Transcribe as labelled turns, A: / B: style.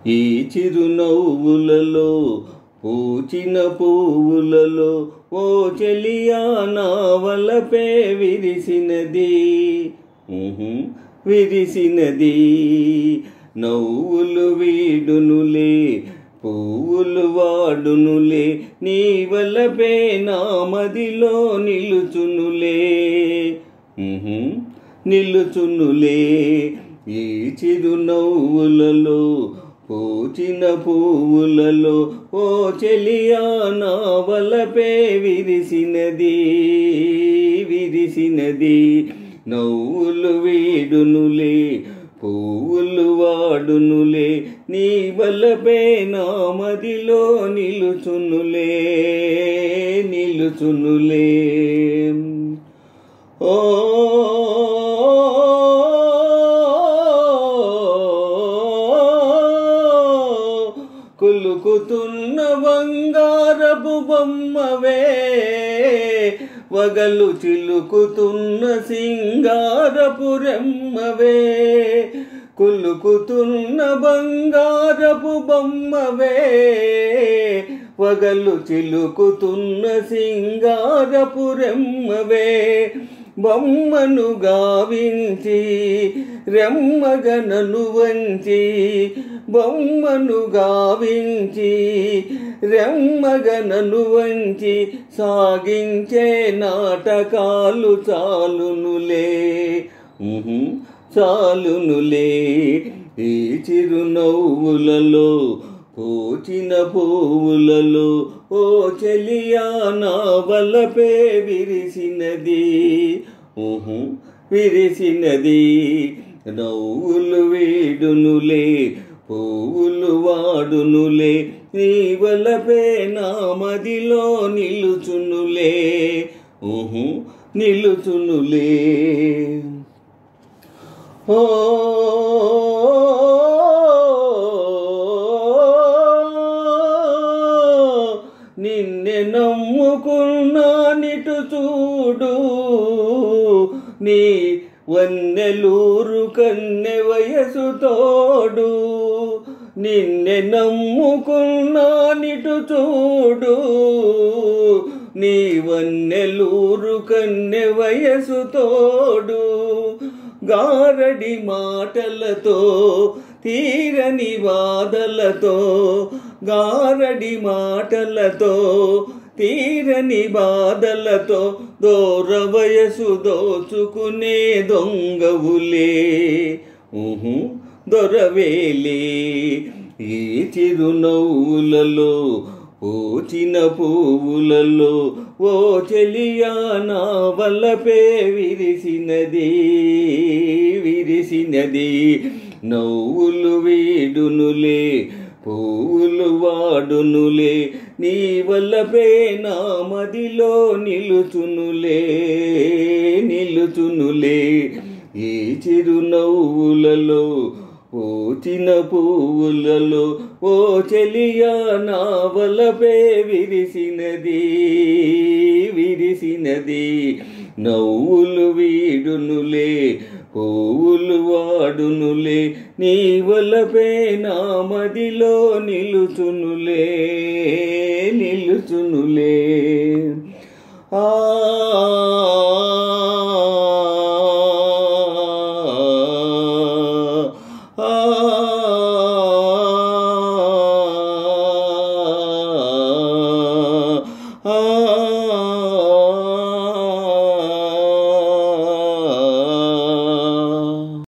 A: ఈ చిరునవ్వులలో పూచిన పువ్వులలో ఓ చెలియా నా వలపే విరిసినది విరిసినది. నవ్వులు వీడునులే పువ్వులు వాడునులే, నీ వలపే నా మదిలో నిలుచునులే నిలుచునులే. ఈ చిరునవ్వులలో పూచిన పువ్వులలో ఓ చెలియా నా వలపే విరిసినది విరిసినది. నవ్వులు వీడునులే పువ్వులు వాడునులే, నీ వలపే నా మదిలో నిలుచునులే నిలుచునులే. ఓ కులుకుతున్న బంగారపు బొమ్మవే, వగలు చిలుకుతున్న సింగారపు రెమ్మవే. కులుకుతున్న బంగారపు బొమ్మవే, వగలు చిలుకుతున్న సింగారపు రెమ్మవే. బొమ్మను గావించి రెమ్మగనను వంచి, బొమ్మను గావించి రెమ్మగనను వంచి, సాగించే నాటకాలు చాలునులే చాలునులే. ఈ చిరునవ్వులలో పూచిన పువ్వులలో ఓ చెలియా నా వలపే విరిసినది విరిసినది. నవ్వులు వీడునులే పువ్వులు వాడునులే, నీ వలపే నా మదిలో నిలుచునులే నిలుచునులే. ఓ నిన్నే నమ్ముకున్నానిటు చూడు, నీ వన్నెలూరు కన్నె వయసు తోడు. నిన్నే నమ్ముకున్నానిటు చూడు, నీ వన్నెలూరు కన్నె వయసు తోడు. గారడి మాటలతో తీరని బాధలతో, గారడి మాటలతో తీరని బాధలతో, దూర వయసు దోచుకునే దొంగవులే దొరవేలే. ఈ చిరునవ్వులలో పూచిన పువ్వులలో ఓ చెలియా నా వలపే విరిసినది విరిసినది. నవ్వులు వీడునులే పువ్వులు వాడునులే, నీ వలపే నా మదిలో నిలుచునులే నిలుచునులే. ఈ చిరునవ్వులలో పూచిన పువ్వులలో ఓ చెలియా నా వలపే విరిసినది విరిసినది. నవ్వులు వీడునులే పువ్వులు వాడునులే, నీ వలపే నా మదిలో నిలుచునులే నిలుచునులే.